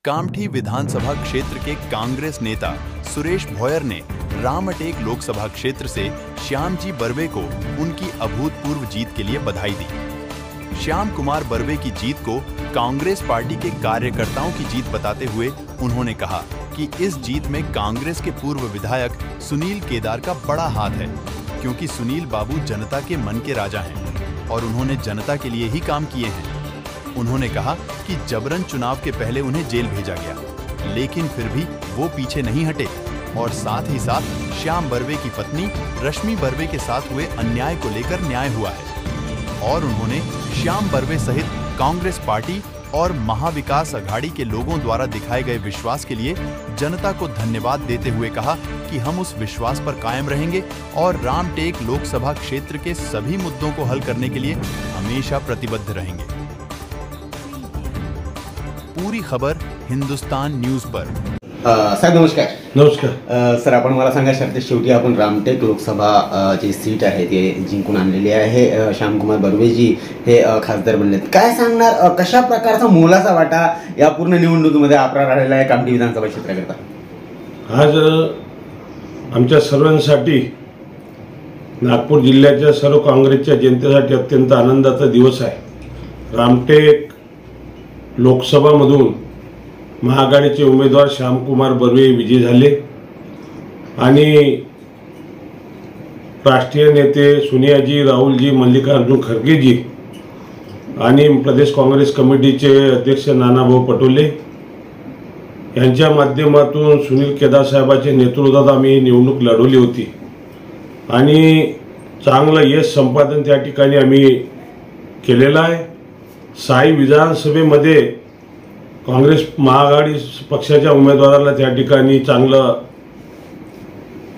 कामठी विधानसभा क्षेत्र के कांग्रेस नेता सुरेश भोयर ने रामटेक लोकसभा क्षेत्र से श्यामजी बर्वे को उनकी अभूतपूर्व जीत के लिए बधाई दी। श्याम कुमार बर्वे की जीत को कांग्रेस पार्टी के कार्यकर्ताओं की जीत बताते हुए उन्होंने कहा कि इस जीत में कांग्रेस के पूर्व विधायक सुनील केदार का बड़ा हाथ है, क्योंकि सुनील बाबू जनता के मन के राजा हैं और उन्होंने जनता के लिए ही काम किए हैं। उन्होंने कहा कि जबरन चुनाव के पहले उन्हें जेल भेजा गया, लेकिन फिर भी वो पीछे नहीं हटे और साथ ही साथ श्याम बर्वे की पत्नी रश्मि बर्वे के साथ हुए अन्याय को लेकर न्याय हुआ है और उन्होंने श्याम बर्वे सहित कांग्रेस पार्टी और महाविकास अघाड़ी के लोगों द्वारा दिखाए गए विश्वास के लिए जनता को धन्यवाद देते हुए कहा कि हम उस विश्वास पर कायम रहेंगे और रामटेक लोकसभा क्षेत्र के सभी मुद्दों को हल करने के लिए हमेशा प्रतिबद्ध रहेंगे। पूरी खबर हिंदुस्तान न्यूज पर। साहेब नमस्कार। नमस्कार सर, आपण मला सांगा, शेवटी आपण रामटेक लोकसभा जी सीट आहे ते जिंकून आणलेली आहे। श्यामकुमार बर्वेजी हे खासदार बनलेत। काय सांगणार, कशा प्रकारचा मोलाचा वाटा या पूर्ण निवडणुकीमध्ये आपला राहिलेला आहे कामठी विधानसभा क्षेत्राकरता? आज आमच्या सर्वांसाठी, नागपूर जिल्ह्याच्या सर्व काँग्रेसच्या जनतेसाठी अत्यंत आनंदाचा दिवस आहे। रामटेक लोकसभामधून महाआघाडीचे उमेदवार श्यामकुमार बर्वे विजयी झाले आणि राष्ट्रीय नेते सोनियाजी, राहुलजी, मल्लिकार्जुन खरगेजी आणि प्रदेश काँग्रेस कमिटीचे अध्यक्ष नानाभाऊ पटोले यांच्या माध्यमातून सुनील केदार साहेबांच्या नेतृत्वात आम्ही निवडणूक लढवली होती आणि चांगलं यश संपादन त्या ठिकाणी आम्ही केलेलं आहे। साई विधानसभेमध्ये काँग्रेस महाआघाडी पक्षाच्या उमेदवाराला त्या ठिकाणी चांगलं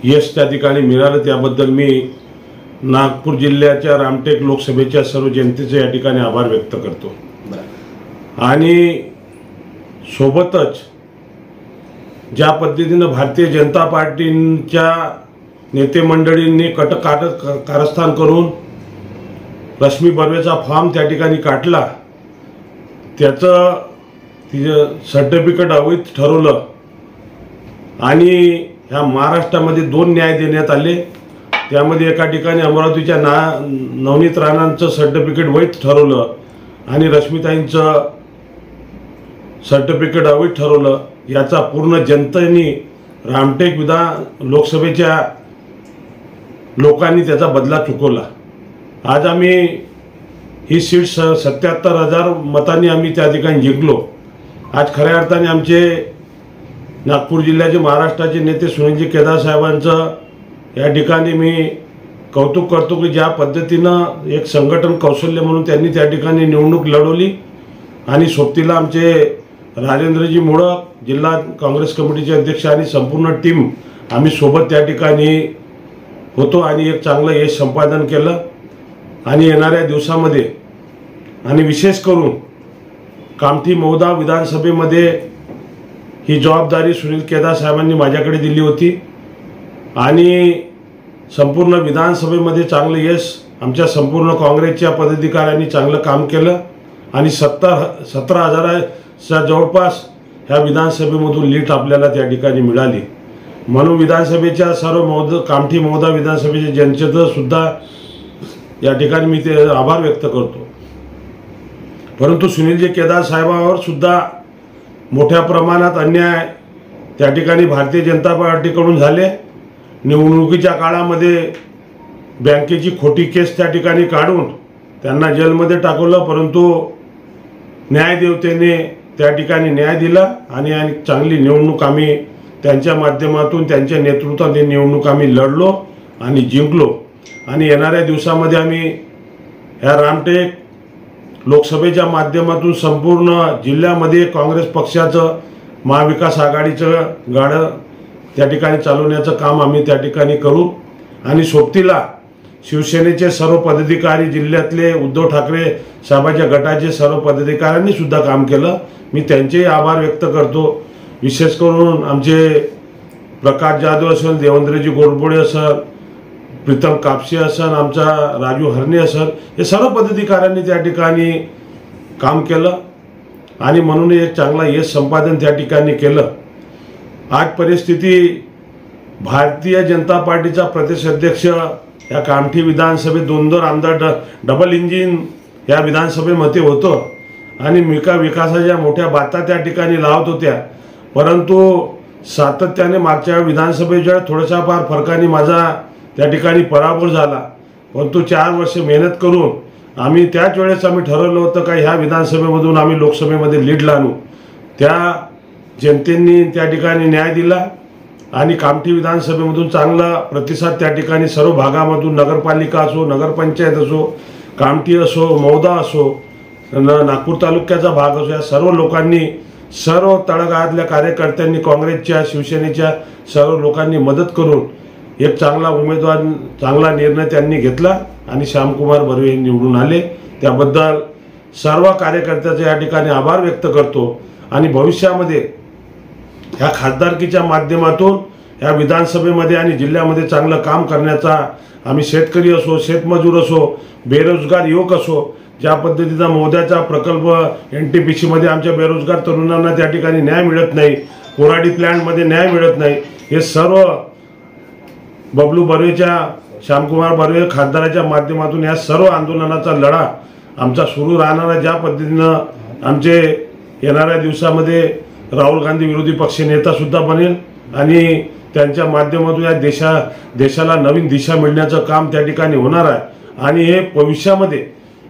यश त्या ठिकाणी मिळालं, त्याबद्दल मी नागपूर जिल्ह्याच्या रामटेक लोकसभेच्या सर्व जनतेचे या ठिकाणी आभार व्यक्त करतो। आणि सोबतच ज्या पद्धतीने भारतीय जनता पार्टीच्या नेते मंडळींनी कटकाट कारस्थान करून रश्मि बर्वेचा फॉर्म त्या ठिकाणी काढला, त्याचं तिचं सर्टिफिकेट अवैध ठरवलं आणि ह्या महाराष्ट्रामध्ये 2 न्याय देण्यात आले। त्यामध्ये एका ठिकाणी अमरावतीच्या नवनीत राणांचं सर्टिफिकेट वैध ठरवलं आणि रश्मिताईंचं सर्टिफिकेट अवैध ठरवलं। याचा पूर्ण जनतेने रामटेक लोकसभेच्या लोकांनी त्याचा बदला चुकवला। आज आम्ही ही सीट 77,000 मतांनी आम्ही त्या ठिकाणी जिंकलो। आज खऱ्या अर्थाने आमचे नागपूर जिल्ह्याचे, महाराष्ट्राचे नेते सुनीलजी केदार साहेबांचं या ठिकाणी मी कौतुक करतो की ज्या पद्धतीनं एक संघटन कौशल्य म्हणून त्यांनी त्या ठिकाणी निवडणूक लढवली आणि सोबतीला आमचे राजेंद्रजी मोडक, जिल्हा काँग्रेस कमिटीचे अध्यक्ष आणि संपूर्ण टीम आम्ही सोबत त्या ठिकाणी होतो आणि एक चांगलं यश संपादन केलं। आणि येणाऱ्या दिवसामध्ये आणि विशेष करून कामठी मौदा विधानसभेमध्ये ही जबाबदारी सुनील केदार साहेबांनी माझ्याकडे दिली होती आणि संपूर्ण विधानसभेमध्ये चांगलं यश आमच्या संपूर्ण काँग्रेसच्या पदाधिकाऱ्यांनी चांगलं काम केलं आणि 17,000च्या जवळपास ह्या विधानसभेमधून लीड आपल्याला त्या ठिकाणी मिळाली। म्हणून विधानसभेच्या सर्व कामठी मौदा विधानसभेच्या जनतेचं सुद्धा या ठिकाणी मी ते आभार व्यक्त करतो। परंतु सुनीलजी केदार साहेबांवर सुद्धा मोठ्या प्रमाणात अन्याय त्या ठिकाणी भारतीय जनता पार्टीकडून झाले। निवडणुकीच्या काळामध्ये बँकेची खोटी केस त्या ठिकाणी काढून त्यांना जेलमध्ये टाकवलं, परंतु न्यायदेवतेने त्या ठिकाणी न्याय दिला आणि चांगली निवडणूक आम्ही त्यांच्या माध्यमातून, त्यांच्या नेतृत्वाने निवडणूक आम्ही लढलो आणि जिंकलो। आणि येणाऱ्या दिवसामध्ये आम्ही ह्या रामटेक लोकसभेच्या माध्यमातून संपूर्ण जिल्ह्यामध्ये काँग्रेस पक्षाचं, महाविकास आघाडीचं गाडं त्या ठिकाणी चालवण्याचं काम आम्ही त्या ठिकाणी करू आणि सोबतीला शिवसेनेचे सर्व पदाधिकारी, जिल्ह्यातले उद्धव ठाकरे साहेबांच्या गटाचे सर्व पदाधिकाऱ्यांनी सुद्धा काम केलं। मी त्यांचेही आभार व्यक्त करतो। विशेष करून आमचे प्रकाश जाधव असेल, देवेंद्रजी गोडबोळे असेल, प्रीतम कापसे असेल, आमचा राजू हरणे असेल, हे सर्व पदाधिकाऱ्यांनी त्या ठिकाणी काम केलं आणि म्हणून एक चांगला यश संपादन त्या ठिकाणी केलं. आज परिस्थिती भारतीय जनता पार्टीचा प्रदेशाध्यक्ष या कामठी विधानसभेत 2 आमदार डबल इंजिन या विधानसभेमध्ये होतं आणि विकासाच्या मोठ्या बाता त्या ठिकाणी लावत होत्या. परंतु सातत्याने मागच्या विधानसभेच्या थोड्याशा फार फरकाने माझा त्या ठिकाणी पराभव झाला. परंतु 4 वर्ष मेहनत करून आम्ही त्याच वेळेस आम्ही ठरवलं होतं का ह्या विधानसभेमधून आम्ही लोकसभेमध्ये लीड आणू. त्या जनतेने त्या ठिकाणी न्याय दिला आणि कामठी विधानसभेमधून चांगला प्रतिसाद त्या ठिकाणी सर्व भागामधून, नगरपालिका असो, नगरपंचायत असो, कामठी असो, मौदा असो, नागपूर तालुक्याचा भाग असो, या सर्व लोकांनी, सर्व तळागाळातल्या कार्यकर्त्यांनी, काँग्रेसच्या, शिवसेनेच्या सर्व लोकांनी मदत करून एक चांगला उमेदवार, चांगला निर्णय त्यांनी घेतला आणि श्यामकुमार बर्वे निवडून आले. त्याबद्दल सर्व कार्यकर्त्याचे या ठिकाणी आभार व्यक्त करतो आणि भविष्यामध्ये ह्या खासदारकीच्या माध्यमातून ह्या विधानसभेमध्ये आणि जिल्ह्यामध्ये चांगलं काम करण्याचा आम्ही शेतकरी असो, शेतमजूर असो, बेरोजगार युवक असो, ज्या पद्धतीचा मोद्याचा प्रकल्प NTPC मध्ये आमच्या बेरोजगार तरुणांना त्या ठिकाणी न्याय मिळत नाही, कोराडी प्लॅन्टमध्ये न्याय मिळत नाही, हे सर्व बबलू बर्वेच्या, श्यामकुमार बर्वे खासदाराच्या माध्यमातून या सर्व आंदोलनाचा लढा आमचा सुरू राहणारा. ज्या पद्धतीनं आमचे येणाऱ्या दिवसामध्ये राहुल गांधी विरोधी पक्ष नेता सुद्धा बनेल आणि त्यांच्या माध्यमातून या देशाला नवीन दिशा मिळण्याचं काम त्या ठिकाणी होणार आहे. आणि हे भविष्यामध्ये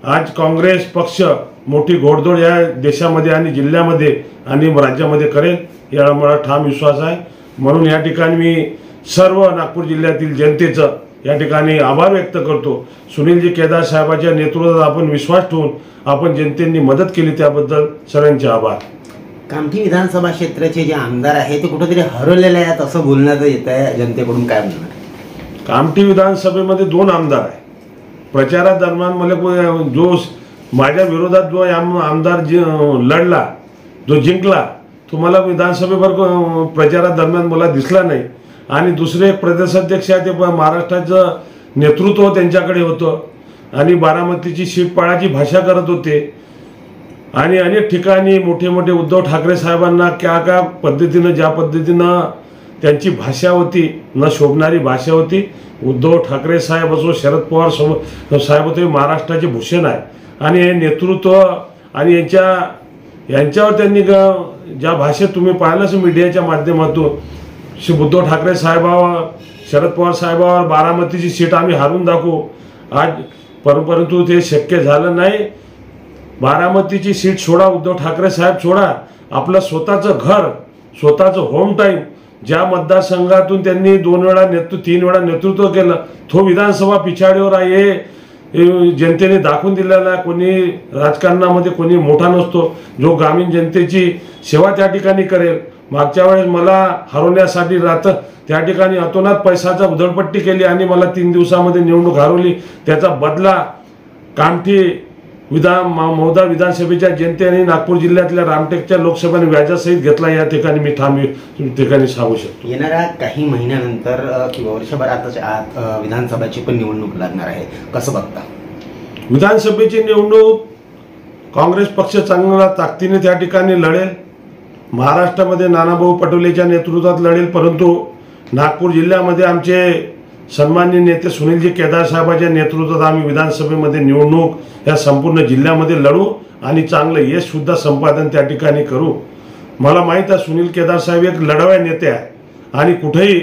आज काँग्रेस पक्ष मोठी घोडदौड या देशामध्ये आणि जिल्ह्यामध्ये आणि राज्यामध्ये करेल, याला मला ठाम विश्वास आहे. म्हणून या ठिकाणी मी सर्व नागपूर जिल्ह्यातील जनतेचं या ठिकाणी आभार व्यक्त करतो. सुनीलजी केदार साहेबांच्या नेतृत्वात आपण विश्वास ठेवून आपण जनतेने मदत केली, त्याबद्दल सर्वांचे आभार. कामठी विधानसभा क्षेत्राचे जे आमदार आहेत ते कुठेतरी हरवलेले आहेत असं बोलण्यात येत आहे, जनतेकडून काय म्हणणार? कामठी विधानसभेमध्ये 2 आमदार आहे. प्रचारादरम्यान मला जो माझ्या विरोधात जो आमदार लढला, जो जिंकला, तुम्हाला विधानसभेवर प्रचारादरम्यान मला दिसला नाही. आणि दुसरे एक प्रदेशाध्यक्ष आहे, ते महाराष्ट्राचं नेतृत्व त्यांच्याकडे होतं आणि बारामतीची सीटपाळाची भाषा करत होते आणि अनेक ठिकाणी मोठे मोठे उद्धव ठाकरे साहेबांना क्या पद्धतीनं, ज्या पद्धतीनं त्यांची भाषा होती, न शोभणारी भाषा होती. उद्धव ठाकरे साहेब असो, शरद पवार साहेब होते, महाराष्ट्राचे भूषण आहे आणि हे नेतृत्व आणि यांच्यावर त्यांनी ज्या भाषेत तुम्ही पाहिलंच मीडियाच्या माध्यमातून, श्री उद्धव ठाकरे साहेबावर, शरद पवार साहेबावर बारामतीची सीट आम्ही हारून दाखवू आज, परंतु ते शक्य झालं नाही. बारामतीची सीट सोडा, उद्धव ठाकरे साहेब सोडा, आपलं स्वतःचं घर, स्वतःचं होम टाईम, ज्या मतदारसंघातून त्यांनी 3 वेळा नेतृत्व केलं, तो विधानसभा पिछाडीवर आहे हे जनतेने दाखवून दिलेला आहे. कोणी राजकारणामध्ये कोणी मोठा नसतो जो ग्रामीण जनतेची सेवा त्या ठिकाणी करेल. मागच्या वेळेस मला हरवण्यासाठी त्या ठिकाणी अतोनात पैशाचा उधळपट्टी केली आणि मला 3 दिवसामध्ये निवडणूक हरवली. त्याचा बदला कामठी मौदा विधानसभेच्या जनतेने नागपूर जिल्ह्यातल्या रामटेकच्या लोकसभेने व्याजासहित घेतला, या ठिकाणी मी ठिकाणी सांगू शकतो. येणाऱ्या काही महिन्यानंतर किंवा वर्षभरातच आत विधानसभेची पण निवडणूक लागणार आहे, कसं बघता? विधानसभेची निवडणूक काँग्रेस पक्ष चांगला ताकदीने त्या ठिकाणी लढेल. महाराष्ट्रामध्ये नानाभाऊ पटोलेच्या नेतृत्वात लढेल, परंतु नागपूर जिल्ह्यामध्ये आमचे सन्माननीय नेते सुनीलजी केदार साहेबांच्या नेतृत्वात आम्ही विधानसभेमध्ये निवडणूक या संपूर्ण जिल्ह्यामध्ये लढू आणि चांगलं यश सुद्धा संपादन त्या ठिकाणी करू. मला माहीत आहे सुनील केदार साहेब एक लढवया नेते आहे आणि कुठेही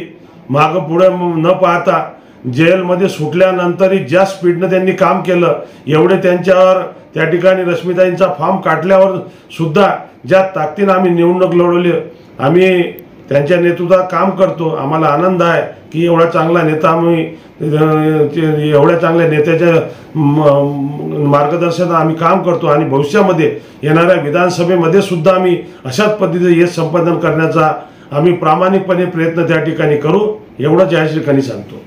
मागं पुढे न पाहता जेलमध्ये सुटल्यानंतरही ज्या स्पीडनं त्यांनी काम केलं, एवढे त्यांच्यावर त्या ठिकाणी रश्मिताईंचा फॉर्म काढल्यावर सुद्धा ज्या ताकदीनं आम्ही निवडणूक लढवली, आम्ही त्यांच्या नेतृत्वात काम करतो. आम्हाला आनंद आहे की एवढा चांगला नेता आम्ही, एवढ्या चांगल्या नेत्याच्या मार्गदर्शनात आम्ही काम करतो आणि भविष्यामध्ये येणाऱ्या विधानसभेमध्ये सुद्धा आम्ही अशाच पद्धतीने यश संपादन करण्याचा आम्ही प्रामाणिकपणे प्रयत्न त्या ठिकाणी करू, एवढंच या ठिकाणी सांगतो.